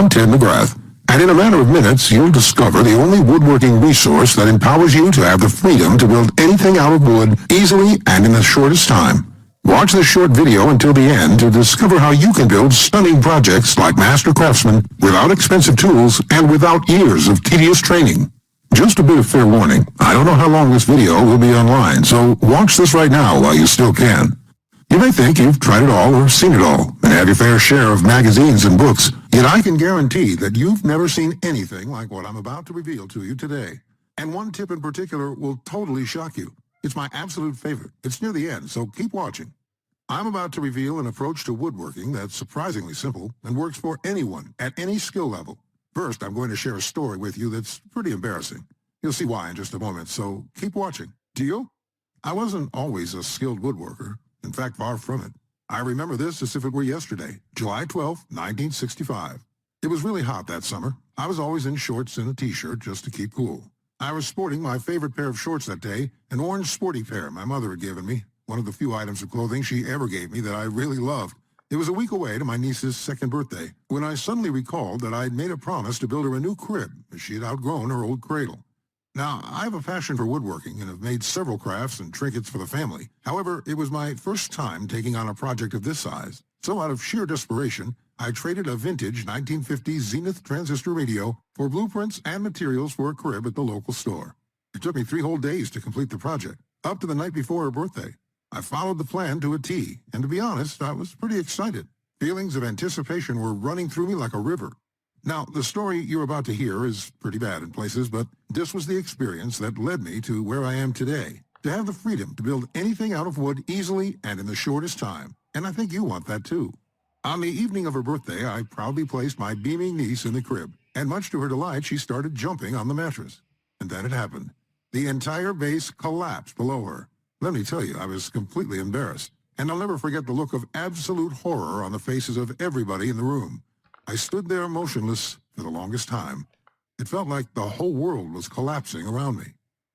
I'm Ted McGrath, and in a matter of minutes, you'll discover the only woodworking resource that empowers you to have the freedom to build anything out of wood easily and in the shortest time. Watch this short video until the end to discover how you can build stunning projects like master craftsmen without expensive tools and without years of tedious training. Just a bit of fair warning, I don't know how long this video will be online, so watch this right now while you still can. You may think you've tried it all or seen it all and have your fair share of magazines and books, yet I can guarantee that you've never seen anything like what I'm about to reveal to you today. And one tip in particular will totally shock you. It's my absolute favorite. It's near the end, so keep watching. I'm about to reveal an approach to woodworking that's surprisingly simple and works for anyone at any skill level. First, I'm going to share a story with you that's pretty embarrassing. You'll see why in just a moment, so keep watching. Deal? I wasn't always a skilled woodworker. In fact, far from it. I remember this as if it were yesterday, July 12, 1965. It was really hot that summer. I was always in shorts and a t-shirt just to keep cool. I was sporting my favorite pair of shorts that day, an orange sporty pair my mother had given me, one of the few items of clothing she ever gave me that I really loved. It was a week away to my niece's second birthday, when I suddenly recalled that I'd made a promise to build her a new crib, as she had outgrown her old cradle. Now, I have a passion for woodworking and have made several crafts and trinkets for the family. However, it was my first time taking on a project of this size. So out of sheer desperation, I traded a vintage 1950 Zenith transistor radio for blueprints and materials for a crib at the local store. It took me 3 whole days to complete the project, up to the night before her birthday. I followed the plan to a T, and to be honest, I was pretty excited. Feelings of anticipation were running through me like a river. Now, the story you're about to hear is pretty bad in places, but this was the experience that led me to where I am today, to have the freedom to build anything out of wood easily and in the shortest time, and I think you want that too. On the evening of her birthday, I proudly placed my beaming niece in the crib, and much to her delight, she started jumping on the mattress. And then it happened. The entire base collapsed below her. Let me tell you, I was completely embarrassed, and I'll never forget the look of absolute horror on the faces of everybody in the room. I stood there motionless for the longest time. It felt like the whole world was collapsing around me.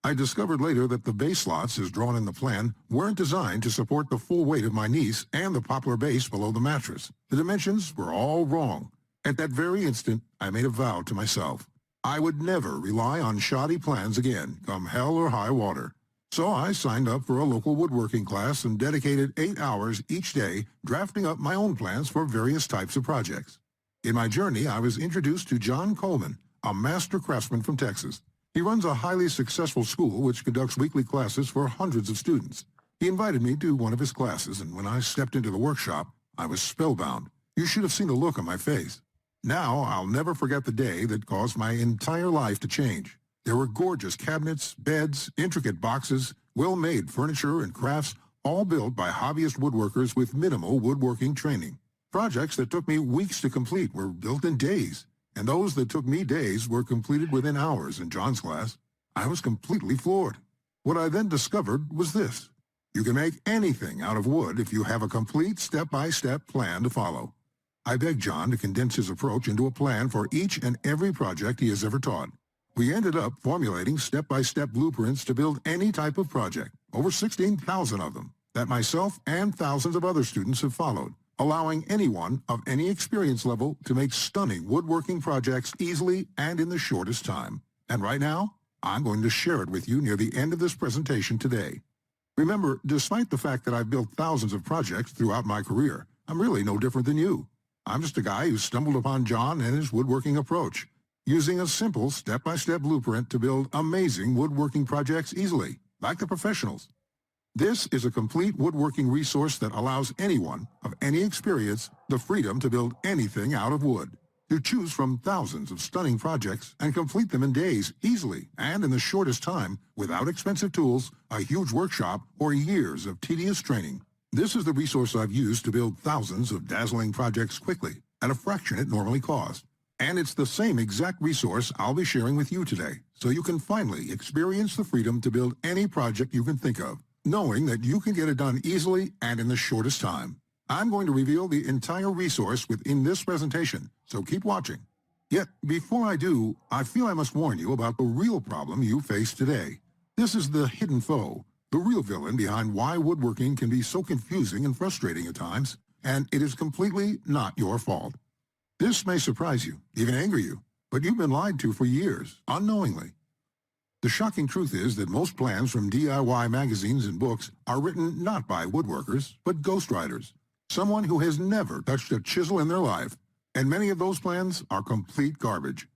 I discovered later that the base slots, as drawn in the plan, weren't designed to support the full weight of my niece and the poplar base below the mattress. The dimensions were all wrong. At that very instant, I made a vow to myself. I would never rely on shoddy plans again, come hell or high water. So I signed up for a local woodworking class and dedicated 8 hours each day drafting up my own plans for various types of projects. In my journey, I was introduced to John Coleman, a master craftsman from Texas. He runs a highly successful school which conducts weekly classes for hundreds of students. He invited me to one of his classes, and when I stepped into the workshop, I was spellbound. You should have seen the look on my face. Now, I'll never forget the day that caused my entire life to change. There were gorgeous cabinets, beds, intricate boxes, well-made furniture and crafts, all built by hobbyist woodworkers with minimal woodworking training. Projects that took me weeks to complete were built in days, and those that took me days were completed within hours in John's class. I was completely floored. What I then discovered was this. You can make anything out of wood if you have a complete step-by-step plan to follow. I begged John to condense his approach into a plan for each and every project he has ever taught. We ended up formulating step-by-step blueprints to build any type of project, over 16,000 of them, that myself and thousands of other students have followed, allowing anyone of any experience level to make stunning woodworking projects easily and in the shortest time. And right now, I'm going to share it with you near the end of this presentation today. Remember, despite the fact that I've built thousands of projects throughout my career, I'm really no different than you. I'm just a guy who stumbled upon John and his woodworking approach, using a simple step-by-step blueprint to build amazing woodworking projects easily, like the professionals. This is a complete woodworking resource that allows anyone of any experience the freedom to build anything out of wood, to choose from thousands of stunning projects and complete them in days easily and in the shortest time without expensive tools, a huge workshop, or years of tedious training. This is the resource I've used to build thousands of dazzling projects quickly at a fraction it normally costs. And it's the same exact resource I'll be sharing with you today, so you can finally experience the freedom to build any project you can think of, knowing that you can get it done easily and in the shortest time. I'm going to reveal the entire resource within this presentation, so keep watching. Yet, before I do, I feel I must warn you about the real problem you face today. This is the hidden foe, the real villain behind why woodworking can be so confusing and frustrating at times, and it is completely not your fault. This may surprise you, even anger you, but you've been lied to for years, unknowingly. The shocking truth is that most plans from DIY magazines and books are written not by woodworkers, but ghostwriters, someone who has never touched a chisel in their life, and many of those plans are complete garbage.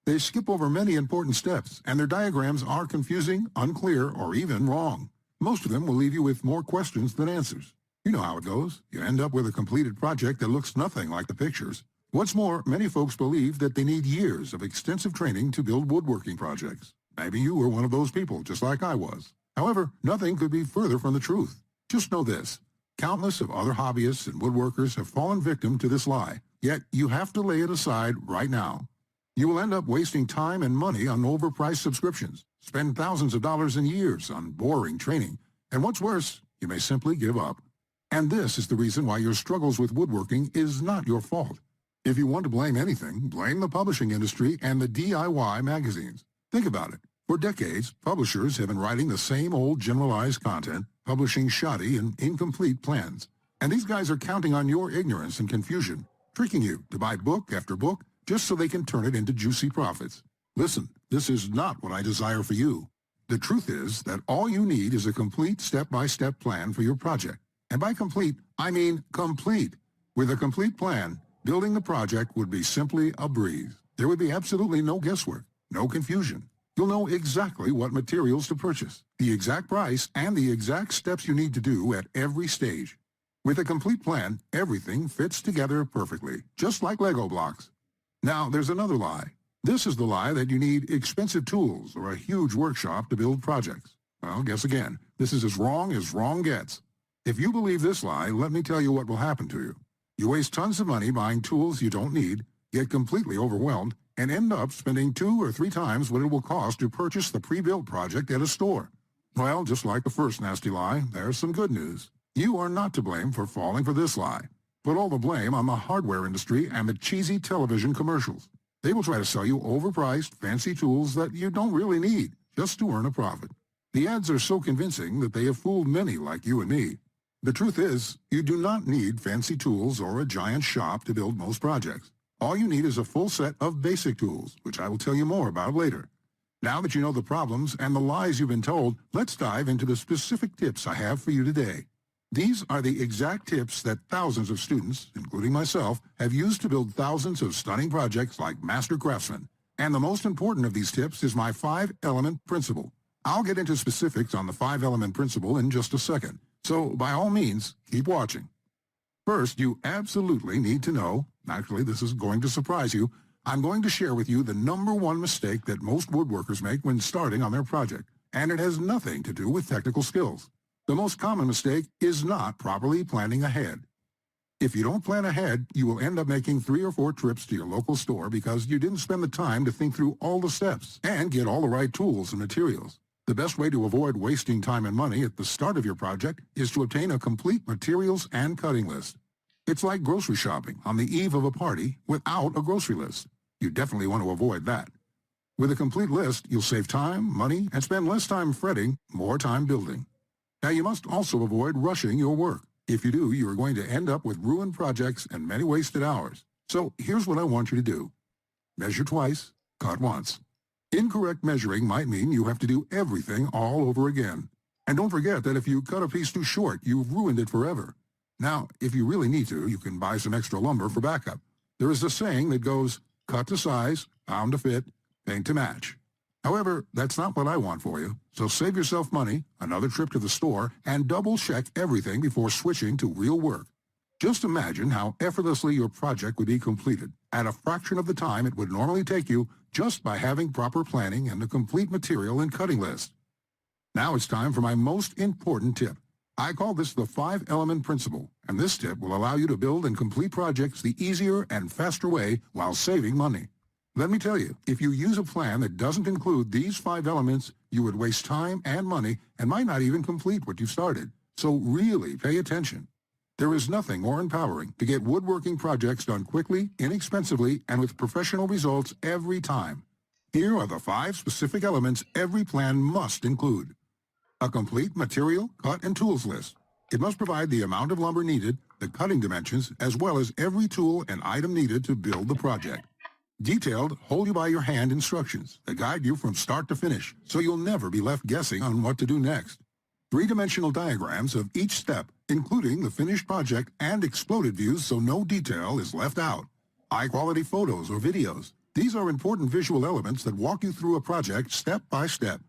They skip over many important steps, and their diagrams are confusing, unclear, or even wrong. Most of them will leave you with more questions than answers. You know how it goes. You end up with a completed project that looks nothing like the pictures. What's more, many folks believe that they need years of extensive training to build woodworking projects. Maybe you were one of those people, just like I was. However, nothing could be further from the truth. Just know this. Countless of other hobbyists and woodworkers have fallen victim to this lie, yet you have to lay it aside right now. You will end up wasting time and money on overpriced subscriptions, spend thousands of dollars and years on boring training, and what's worse, you may simply give up. And this is the reason why your struggles with woodworking is not your fault. If you want to blame anything, blame the publishing industry and the DIY magazines. Think about it. For decades, publishers have been writing the same old generalized content, publishing shoddy and incomplete plans. And these guys are counting on your ignorance and confusion, tricking you to buy book after book just so they can turn it into juicy profits. Listen, this is not what I desire for you. The truth is that all you need is a complete step-by-step plan for your project. And by complete, I mean complete. With a complete plan, building the project would be simply a breeze. There would be absolutely no guesswork, no confusion. You'll know exactly what materials to purchase, the exact price, and the exact steps you need to do at every stage. With a complete plan, everything fits together perfectly, just like Lego blocks. Now, there's another lie. This is the lie that you need expensive tools or a huge workshop to build projects. Well, guess again. This is as wrong gets. If you believe this lie, let me tell you what will happen to you. You waste tons of money buying tools you don't need, get completely overwhelmed, and end up spending 2 or 3 times what it will cost to purchase the pre-built project at a store. Well, just like the first nasty lie, there's some good news. You are not to blame for falling for this lie. Put all the blame on the hardware industry and the cheesy television commercials. They will try to sell you overpriced, fancy tools that you don't really need, just to earn a profit. The ads are so convincing that they have fooled many like you and me. The truth is, you do not need fancy tools or a giant shop to build most projects. All you need is a full set of basic tools, which I will tell you more about later. Now that you know the problems and the lies you've been told, let's dive into the specific tips I have for you today. These are the exact tips that thousands of students, including myself, have used to build thousands of stunning projects like master craftsmen. And the most important of these tips is my 5-element principle. I'll get into specifics on the 5-element principle in just a second, so by all means, keep watching. First, you absolutely need to know, actually this is going to surprise you, I'm going to share with you the #1 mistake that most woodworkers make when starting on their project, and it has nothing to do with technical skills. The most common mistake is not properly planning ahead. If you don't plan ahead, you will end up making 3 or 4 trips to your local store because you didn't spend the time to think through all the steps and get all the right tools and materials. The best way to avoid wasting time and money at the start of your project is to obtain a complete materials and cutting list. It's like grocery shopping on the eve of a party without a grocery list. You definitely want to avoid that. With a complete list, you'll save time, money, and spend less time fretting, more time building. Now, you must also avoid rushing your work. If you do, you are going to end up with ruined projects and many wasted hours. So here's what I want you to do. Measure twice, cut once. Incorrect measuring might mean you have to do everything all over again. And don't forget that if you cut a piece too short, you've ruined it forever. Now, if you really need to, you can buy some extra lumber for backup. There is a saying that goes, cut to size, pound to fit, paint to match. However, that's not what I want for you, so save yourself money, another trip to the store, and double-check everything before switching to real work. Just imagine how effortlessly your project would be completed at a fraction of the time it would normally take you just by having proper planning and a complete material and cutting list. Now it's time for my most important tip. I call this the 5-element principle, and this tip will allow you to build and complete projects the easier and faster way while saving money. Let me tell you, if you use a plan that doesn't include these 5 elements, you would waste time and money and might not even complete what you started. So really pay attention. There is nothing more empowering to get woodworking projects done quickly, inexpensively, and with professional results every time. Here are the 5 specific elements every plan must include. A complete material, cut, and tools list. It must provide the amount of lumber needed, the cutting dimensions, as well as every tool and item needed to build the project. Detailed, hold-you-by-your-hand instructions that guide you from start to finish, so you'll never be left guessing on what to do next. Three-dimensional diagrams of each step, including the finished project and exploded views so no detail is left out. High-quality photos or videos. These are important visual elements that walk you through a project step by step.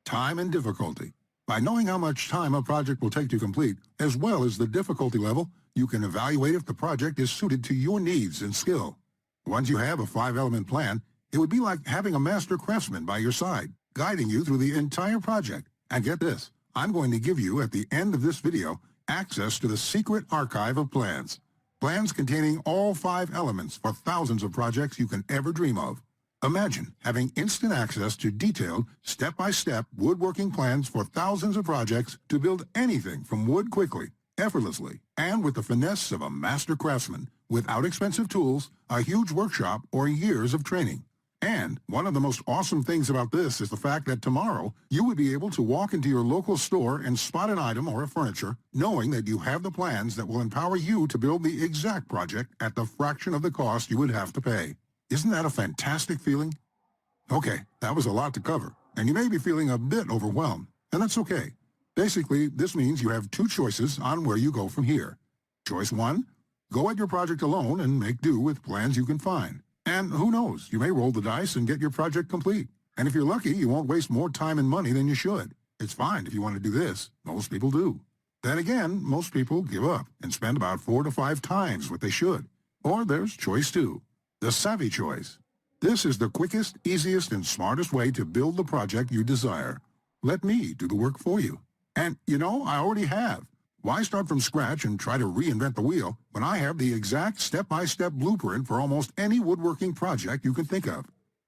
Time and difficulty. By knowing how much time a project will take to complete, as well as the difficulty level, you can evaluate if the project is suited to your needs and skill. Once you have a 5-element plan, it would be like having a master craftsman by your side, guiding you through the entire project. And get this, I'm going to give you, at the end of this video, access to the secret archive of plans. Plans containing all 5 elements for thousands of projects you can ever dream of. Imagine having instant access to detailed, step-by-step woodworking plans for thousands of projects to build anything from wood quickly, effortlessly, and with the finesse of a master craftsman, without expensive tools, a huge workshop, or years of training. And one of the most awesome things about this is the fact that tomorrow you would be able to walk into your local store and spot an item or a furniture, knowing that you have the plans that will empower you to build the exact project at the fraction of the cost you would have to pay. Isn't that a fantastic feeling? Okay, that was a lot to cover, and you may be feeling a bit overwhelmed, and that's okay. Basically, this means you have 2 choices on where you go from here. Choice 1, go at your project alone and make do with plans you can find. And who knows, you may roll the dice and get your project complete. And if you're lucky, you won't waste more time and money than you should. It's fine if you want to do this. Most people do. Then again, most people give up and spend about 4 to 5 times what they should. Or there's choice 2. The savvy choice. This is the quickest, easiest, and smartest way to build the project you desire. Let me do the work for you. And, I already have. Why start from scratch and try to reinvent the wheel when I have the exact step-by-step blueprint for almost any woodworking project you can think of?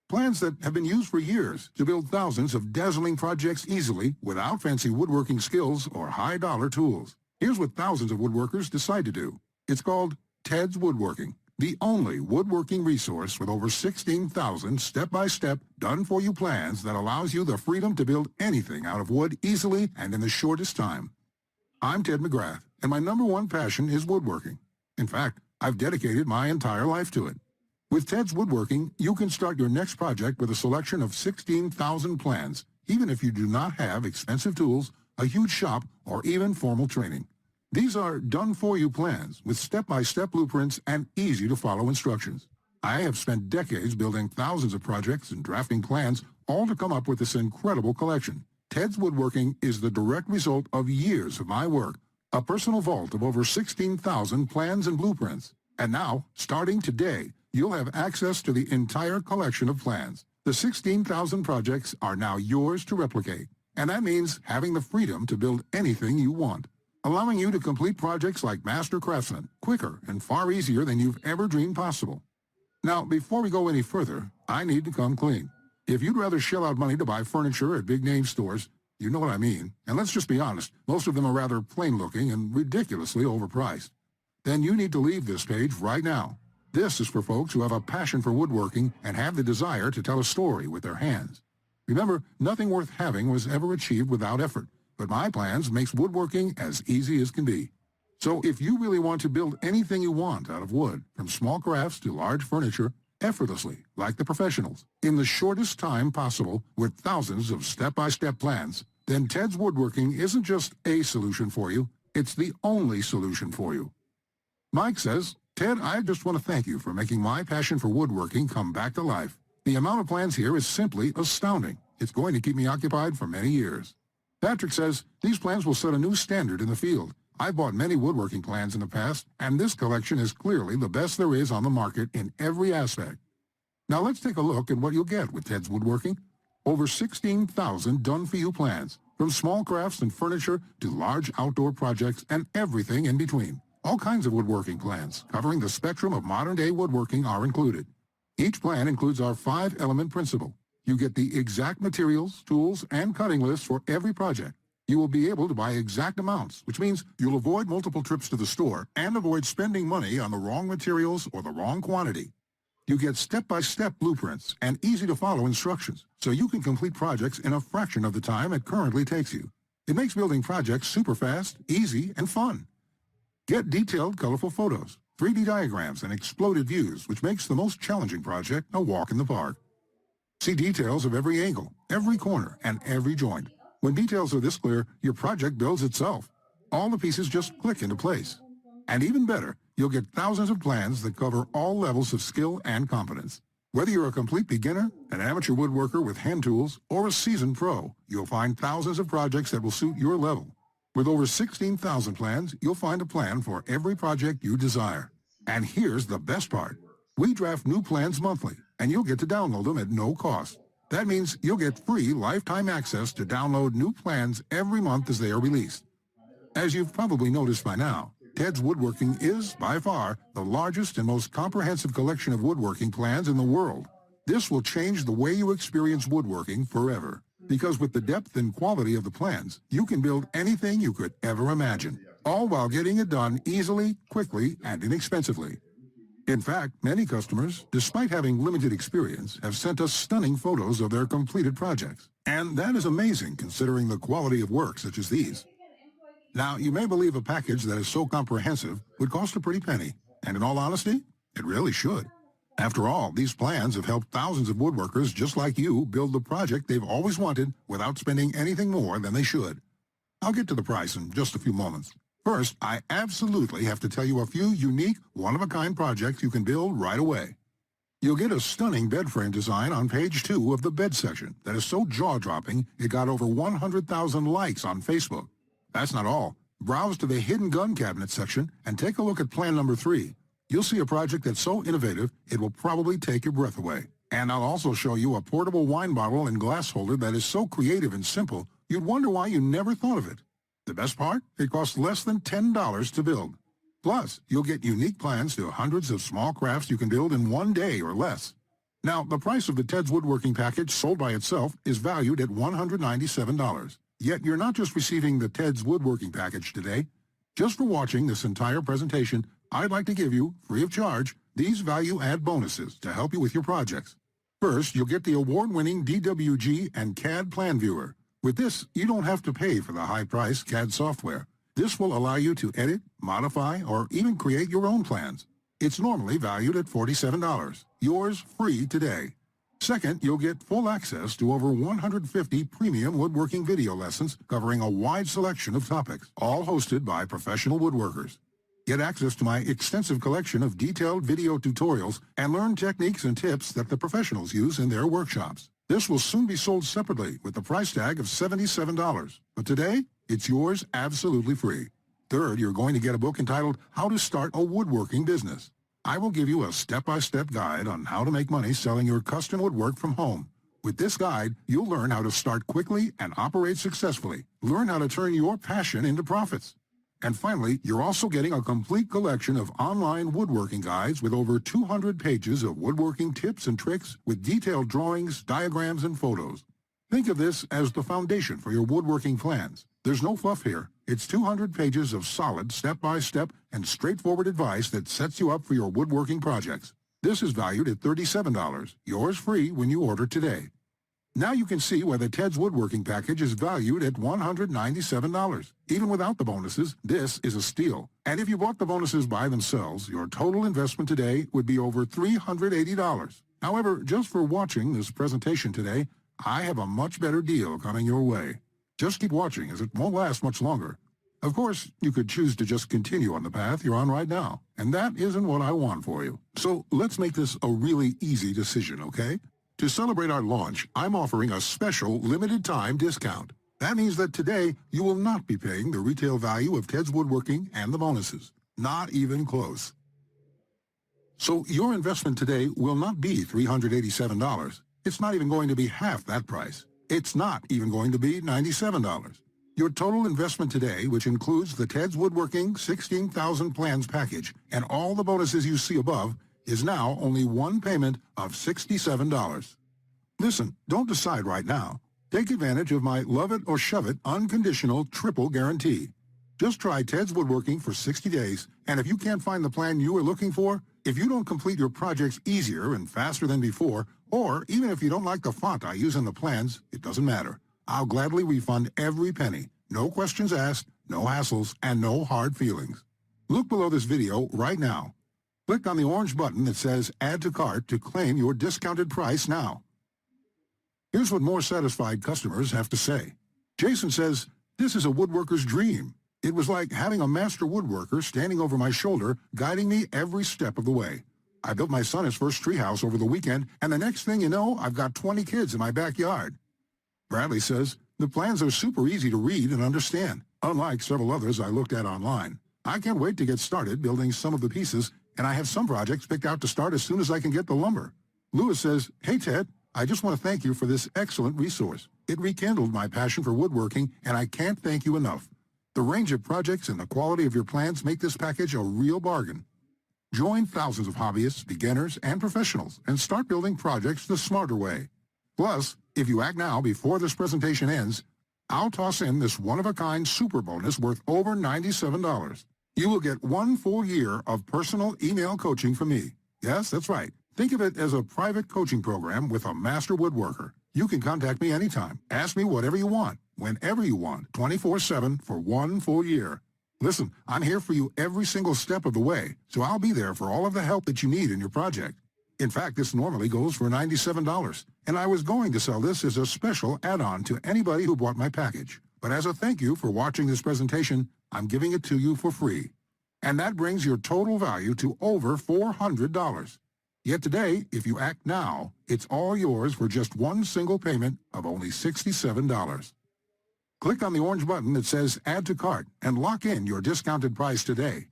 Plans that have been used for years to build thousands of dazzling projects easily without fancy woodworking skills or high-dollar tools. Here's what thousands of woodworkers decide to do. It's called Ted's Woodworking. The only woodworking resource with over 16,000 step-by-step, done-for-you plans that allows you the freedom to build anything out of wood easily and in the shortest time. I'm Ted McGrath, and my #1 passion is woodworking. In fact, I've dedicated my entire life to it. With Ted's Woodworking, you can start your next project with a selection of 16,000 plans, even if you do not have expensive tools, a huge shop, or even formal training. These are done-for-you plans with step-by-step blueprints and easy-to-follow instructions. I have spent decades building thousands of projects and drafting plans, all to come up with this incredible collection. Ted's Woodworking is the direct result of years of my work, a personal vault of over 16,000 plans and blueprints. And now, starting today, you'll have access to the entire collection of plans. The 16,000 projects are now yours to replicate, and that means having the freedom to build anything you want, allowing you to complete projects like master craftsmen quicker and far easier than you've ever dreamed possible. Now, before we go any further, I need to come clean. If you'd rather shell out money to buy furniture at big-name stores, you know what I mean, and let's just be honest, most of them are rather plain-looking and ridiculously overpriced, then you need to leave this page right now. This is for folks who have a passion for woodworking and have the desire to tell a story with their hands. Remember, nothing worth having was ever achieved without effort, but my plans makes woodworking as easy as can be. So if you really want to build anything you want out of wood, from small crafts to large furniture, effortlessly, like the professionals, in the shortest time possible with thousands of step-by-step plans, then Ted's Woodworking isn't just a solution for you, it's the only solution for you. Mike says, Ted, I just want to thank you for making my passion for woodworking come back to life. The amount of plans here is simply astounding. It's going to keep me occupied for many years. Patrick says, these plans will set a new standard in the field. I've bought many woodworking plans in the past, and this collection is clearly the best there is on the market in every aspect. Now let's take a look at what you'll get with Ted's Woodworking. Over 16,000 done-for-you plans, from small crafts and furniture to large outdoor projects and everything in between. All kinds of woodworking plans, covering the spectrum of modern-day woodworking, are included. Each plan includes our 5-element principle. You get the exact materials, tools, and cutting lists for every project. You will be able to buy exact amounts, which means you'll avoid multiple trips to the store and avoid spending money on the wrong materials or the wrong quantity. You get step-by-step blueprints and easy-to-follow instructions, so you can complete projects in a fraction of the time it currently takes you. It makes building projects super fast, easy, and fun. Get detailed, colorful photos, 3D diagrams, and exploded views, which makes the most challenging project a walk in the park. See details of every angle, every corner, and every joint. When details are this clear, your project builds itself. All the pieces just click into place. And even better, you'll get thousands of plans that cover all levels of skill and competence. Whether you're a complete beginner, an amateur woodworker with hand tools, or a seasoned pro, you'll find thousands of projects that will suit your level. With over 16,000 plans, you'll find a plan for every project you desire. And here's the best part. We draft new plans monthly, and you'll get to download them at no cost. That means you'll get free lifetime access to download new plans every month as they are released. As you've probably noticed by now, Ted's Woodworking is, by far, the largest and most comprehensive collection of woodworking plans in the world. This will change the way you experience woodworking forever. Because with the depth and quality of the plans, you can build anything you could ever imagine, all while getting it done easily, quickly, and inexpensively. In fact, many customers, despite having limited experience, have sent us stunning photos of their completed projects. And that is amazing considering the quality of work such as these. Now, you may believe a package that is so comprehensive would cost a pretty penny, and in all honesty, it really should. After all, these plans have helped thousands of woodworkers just like you build the project they've always wanted without spending anything more than they should. I'll get to the price in just a few moments. First, I absolutely have to tell you a few unique, one-of-a-kind projects you can build right away. You'll get a stunning bed frame design on page 2 of the bed section that is so jaw-dropping it got over 100,000 likes on Facebook. That's not all. Browse to the hidden gun cabinet section and take a look at plan number 3. You'll see a project that's so innovative it will probably take your breath away. And I'll also show you a portable wine bottle and glass holder that is so creative and simple you'd wonder why you never thought of it. The best part? It costs less than $10 to build. Plus, you'll get unique plans to hundreds of small crafts you can build in one day or less. Now, the price of the Ted's Woodworking package sold by itself is valued at $197. Yet you're not just receiving the Ted's Woodworking package today. Just for watching this entire presentation, I'd like to give you, free of charge, these value-add bonuses to help you with your projects. First, you'll get the award-winning DWG and CAD Plan Viewer. With this, you don't have to pay for the high-priced CAD software. This will allow you to edit, modify, or even create your own plans. It's normally valued at $47. Yours free today. Second, you'll get full access to over 150 premium woodworking video lessons covering a wide selection of topics, all hosted by professional woodworkers. Get access to my extensive collection of detailed video tutorials and learn techniques and tips that the professionals use in their workshops. This will soon be sold separately with a price tag of $77, but today, it's yours absolutely free. Third, you're going to get a book entitled How to Start a Woodworking Business. I will give you a step-by-step guide on how to make money selling your custom woodwork from home. With this guide, you'll learn how to start quickly and operate successfully. Learn how to turn your passion into profits. And finally, you're also getting a complete collection of online woodworking guides with over 200 pages of woodworking tips and tricks with detailed drawings, diagrams, and photos. Think of this as the foundation for your woodworking plans. There's no fluff here. It's 200 pages of solid, step-by-step, and straightforward advice that sets you up for your woodworking projects. This is valued at $37. Yours free when you order today. Now you can see why the Ted's Woodworking package is valued at $197. Even without the bonuses, this is a steal. And if you bought the bonuses by themselves, your total investment today would be over $380. However, just for watching this presentation today, I have a much better deal coming your way. Just keep watching, as it won't last much longer. Of course, you could choose to just continue on the path you're on right now, and that isn't what I want for you. So let's make this a really easy decision, okay? To celebrate our launch, I'm offering a special limited-time discount. That means that today, you will not be paying the retail value of Ted's Woodworking and the bonuses. Not even close. So your investment today will not be $387. It's not even going to be half that price. It's not even going to be $97. Your total investment today, which includes the Ted's Woodworking 16,000 plans package and all the bonuses you see above, is now only one payment of $67. Listen, don't decide right now. Take advantage of my love it or shove it unconditional triple guarantee. Just try Ted's Woodworking for 60 days, and if you can't find the plan you are looking for, if you don't complete your projects easier and faster than before, or even if you don't like the font I use in the plans, it doesn't matter. I'll gladly refund every penny, No questions asked, no hassles, and no hard feelings. Look below this video right now. Click on the orange button that says Add to Cart to claim your discounted price now. Here's what more satisfied customers have to say. Jason says, "This is a woodworker's dream. It was like having a master woodworker standing over my shoulder, guiding me every step of the way. I built my son his first treehouse over the weekend, and the next thing you know, I've got 20 kids in my backyard." Bradley says, "The plans are super easy to read and understand, unlike several others I looked at online. I can't wait to get started building some of the pieces, and I have some projects picked out to start as soon as I can get the lumber." Lewis says, "Hey Ted, I just want to thank you for this excellent resource. It rekindled my passion for woodworking, and I can't thank you enough. The range of projects and the quality of your plans make this package a real bargain." Join thousands of hobbyists, beginners, and professionals and start building projects the smarter way. Plus, if you act now before this presentation ends, I'll toss in this one-of-a-kind super bonus worth over $97. You will get 1 full year of personal email coaching from me. Yes, that's right. Think of it as a private coaching program with a master woodworker. You can contact me anytime. Ask me whatever you want, whenever you want, 24/7 for 1 full year. Listen, I'm here for you every single step of the way, so I'll be there for all of the help that you need in your project. In fact, this normally goes for $97, and I was going to sell this as a special add-on to anybody who bought my package. But as a thank you for watching this presentation, I'm giving it to you for free. And that brings your total value to over $400. Yet today, if you act now, it's all yours for just one single payment of only $67. Click on the orange button that says Add to Cart and lock in your discounted price today.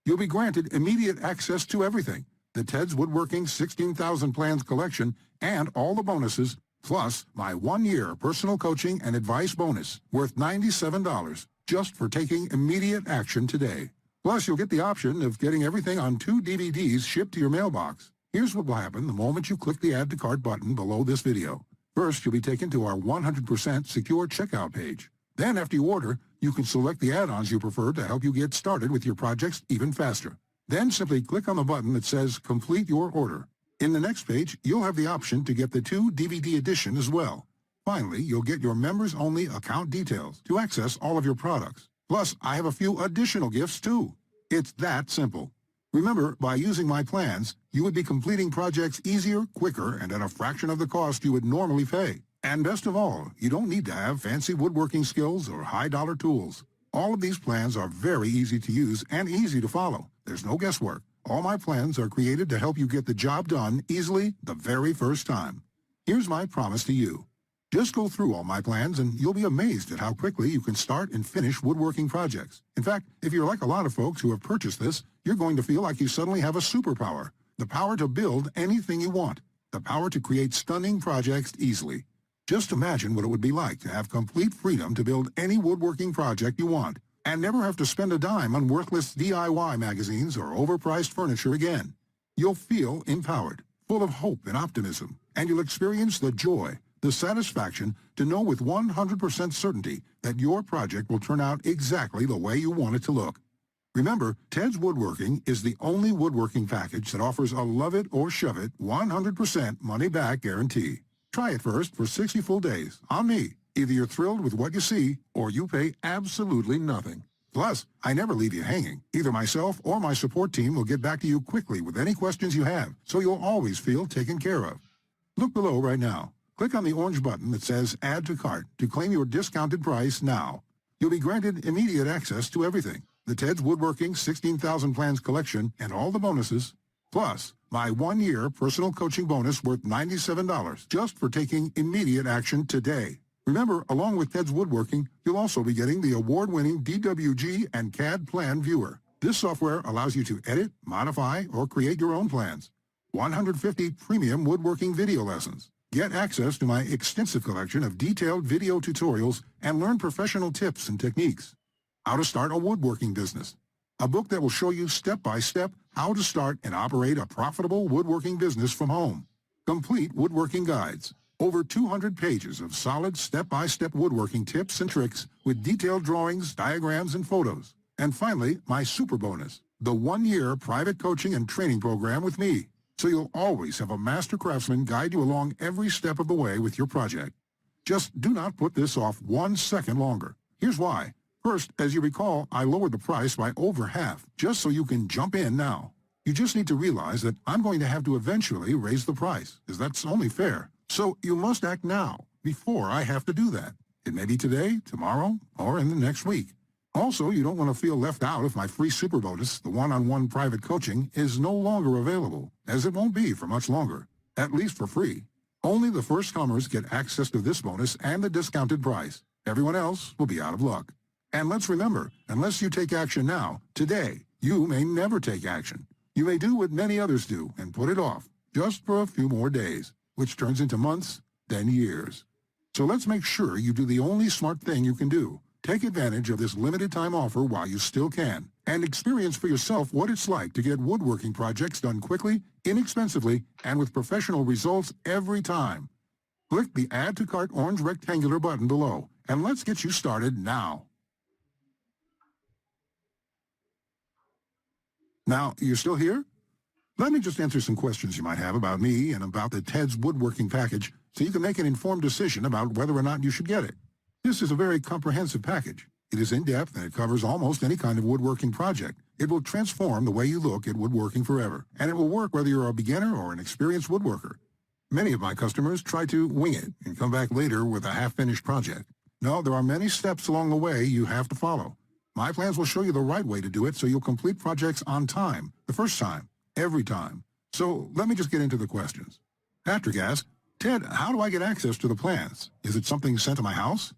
You'll be granted immediate access to everything, the Ted's Woodworking 16,000 Plans collection and all the bonuses, plus my 1-year personal coaching and advice bonus worth $97 just for taking immediate action today. Plus, you'll get the option of getting everything on 2 DVDs shipped to your mailbox. Here's what will happen the moment you click the Add to Cart button below this video. First, you'll be taken to our 100% secure checkout page. Then, after you order, you can select the add-ons you prefer to help you get started with your projects even faster. Then simply click on the button that says Complete Your Order. In the next page, you'll have the option to get the 2 DVD edition as well. Finally, you'll get your members-only account details to access all of your products. Plus, I have a few additional gifts too. It's that simple. Remember, by using my plans, you would be completing projects easier, quicker, and at a fraction of the cost you would normally pay. And best of all, you don't need to have fancy woodworking skills or high-dollar tools. All of these plans are very easy to use and easy to follow. There's no guesswork. All my plans are created to help you get the job done easily the very first time. Here's my promise to you. Just go through all my plans and you'll be amazed at how quickly you can start and finish woodworking projects. In fact, if you're like a lot of folks who have purchased this, you're going to feel like you suddenly have a superpower. The power to build anything you want. The power to create stunning projects easily. Just imagine what it would be like to have complete freedom to build any woodworking project you want and never have to spend a dime on worthless DIY magazines or overpriced furniture again. You'll feel empowered, full of hope and optimism, and you'll experience the joy, the satisfaction to know with 100% certainty that your project will turn out exactly the way you want it to look. Remember, Ted's Woodworking is the only woodworking package that offers a love it or shove it 100% money-back guarantee. Try it first for 60 full days on me. Either you're thrilled with what you see or you pay absolutely nothing. Plus, I never leave you hanging. Either myself or my support team will get back to you quickly with any questions you have, so you'll always feel taken care of. Look below right now. Click on the orange button that says Add to Cart to claim your discounted price now. You'll be granted immediate access to everything, the Ted's Woodworking 16,000 Plans collection and all the bonuses, plus my 1-year personal coaching bonus worth $97 just for taking immediate action today. Remember, along with Ted's Woodworking, you'll also be getting the award-winning DWG and CAD Plan Viewer. This software allows you to edit, modify, or create your own plans. 150 premium woodworking video lessons. Get access to my extensive collection of detailed video tutorials and learn professional tips and techniques. How to start a woodworking business. A book that will show you step-by-step how to start and operate a profitable woodworking business from home. Complete woodworking guides. Over 200 pages of solid step-by-step woodworking tips and tricks with detailed drawings, diagrams, and photos. And finally, my super bonus, the 1-year private coaching and training program with me. So you'll always have a master craftsman guide you along every step of the way with your project. Just do not put this off 1 second longer. Here's why. First, as you recall, I lowered the price by over half, just so you can jump in now. You just need to realize that I'm going to have to eventually raise the price, as that's only fair. So you must act now, before I have to do that. It may be today, tomorrow, or in the next week. Also, you don't want to feel left out if my free super bonus, the one-on-one private coaching, is no longer available, as it won't be for much longer, at least for free. Only the first comers get access to this bonus and the discounted price. Everyone else will be out of luck. And let's remember, unless you take action now, today, you may never take action. You may do what many others do and put it off, just for a few more days, which turns into months, then years. So let's make sure you do the only smart thing you can do. Take advantage of this limited time offer while you still can, and experience for yourself what it's like to get woodworking projects done quickly, inexpensively, and with professional results every time. Click the Add to Cart orange rectangular button below, and let's get you started now. Now, you're still here? Let me just answer some questions you might have about me and about the Ted's Woodworking package so you can make an informed decision about whether or not you should get it. This is a very comprehensive package. It is in-depth and it covers almost any kind of woodworking project. It will transform the way you look at woodworking forever, and it will work whether you're a beginner or an experienced woodworker. Many of my customers try to wing it and come back later with a half-finished project. No, there are many steps along the way you have to follow. My plans will show you the right way to do it so you'll complete projects on time, the first time, every time. So let me just get into the questions. Patrick asks, Ted, how do I get access to the plans? Is it something sent to my house?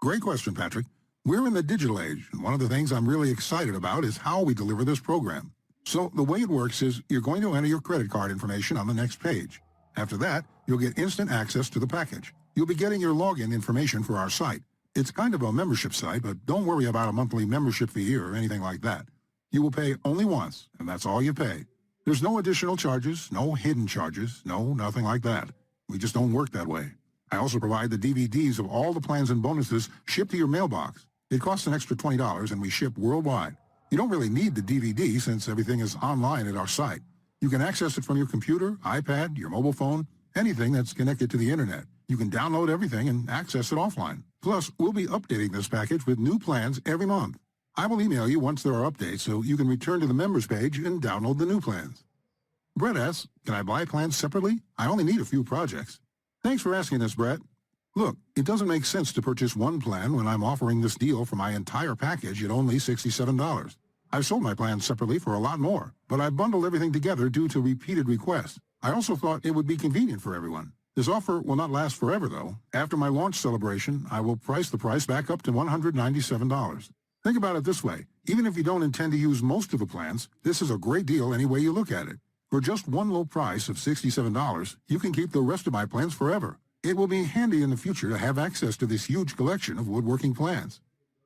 Great question, Patrick. We're in the digital age, and one of the things I'm really excited about is how we deliver this program. So the way it works is you're going to enter your credit card information on the next page. After that, you'll get instant access to the package. You'll be getting your login information for our site. It's kind of a membership site, but don't worry about a monthly membership fee or anything like that. You will pay only once, and that's all you pay. There's no additional charges, no hidden charges, no nothing like that. We just don't work that way. I also provide the DVDs of all the plans and bonuses shipped to your mailbox. It costs an extra $20, and we ship worldwide. You don't really need the DVD since everything is online at our site. You can access it from your computer, iPad, your mobile phone, anything that's connected to the internet. You can download everything and access it offline. Plus, we'll be updating this package with new plans every month. I will email you once there are updates so you can return to the members page and download the new plans. Brett asks, can I buy plans separately? I only need a few projects. Thanks for asking this, Brett. Look, it doesn't make sense to purchase one plan when I'm offering this deal for my entire package at only $67. I've sold my plans separately for a lot more, but I bundled everything together due to repeated requests. I also thought it would be convenient for everyone. This offer will not last forever, though. After my launch celebration, I will price the price back up to $197. Think about it this way. Even if you don't intend to use most of the plans, this is a great deal any way you look at it. For just one low price of $67, you can keep the rest of my plans forever. It will be handy in the future to have access to this huge collection of woodworking plans.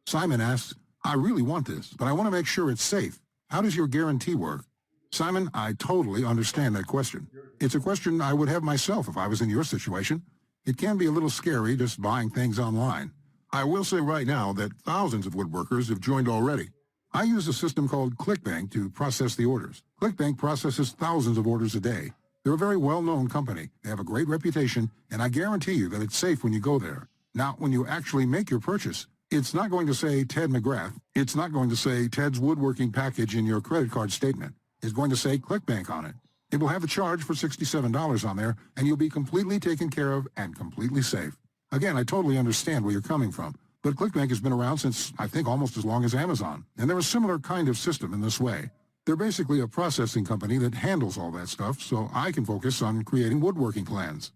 Simon asks, I really want this, but I want to make sure it's safe. How does your guarantee work? Simon, I totally understand that question. It's a question I would have myself if I was in your situation. It can be a little scary just buying things online. I will say right now that thousands of woodworkers have joined already. I use a system called ClickBank to process the orders. ClickBank processes thousands of orders a day. They're a very well-known company. They have a great reputation, and I guarantee you that it's safe when you go there. Now, when you actually make your purchase, it's not going to say Ted McGrath. It's not going to say Ted's Woodworking Package in your credit card statement. It's going to say ClickBank on it. It will have a charge for $67 on there, and you'll be completely taken care of and completely safe. Again, I totally understand where you're coming from, but ClickBank has been around since, I think, almost as long as Amazon, and they're a similar kind of system in this way. They're basically a processing company that handles all that stuff, so I can focus on creating woodworking plans.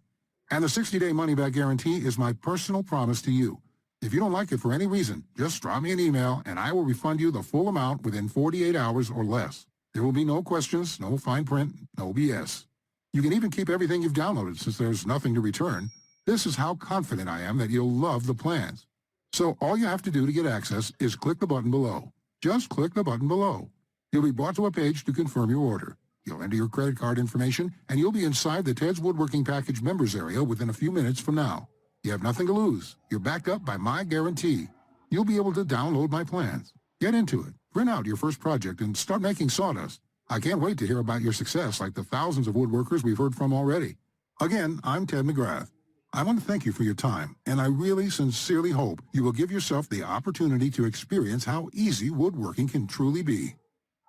And the 60-day money-back guarantee is my personal promise to you. If you don't like it for any reason, just drop me an email, and I will refund you the full amount within 48 hours or less. There will be no questions, no fine print, no BS. You can even keep everything you've downloaded since there's nothing to return. This is how confident I am that you'll love the plans. So all you have to do to get access is click the button below. Just click the button below. You'll be brought to a page to confirm your order. You'll enter your credit card information, and you'll be inside the Ted's Woodworking Package members area within a few minutes from now. You have nothing to lose. You're backed up by my guarantee. You'll be able to download my plans. Get into it. Print out your first project and start making sawdust. I can't wait to hear about your success like the thousands of woodworkers we've heard from already. Again, I'm Ted McGrath. I want to thank you for your time, and I really sincerely hope you will give yourself the opportunity to experience how easy woodworking can truly be.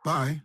Bye.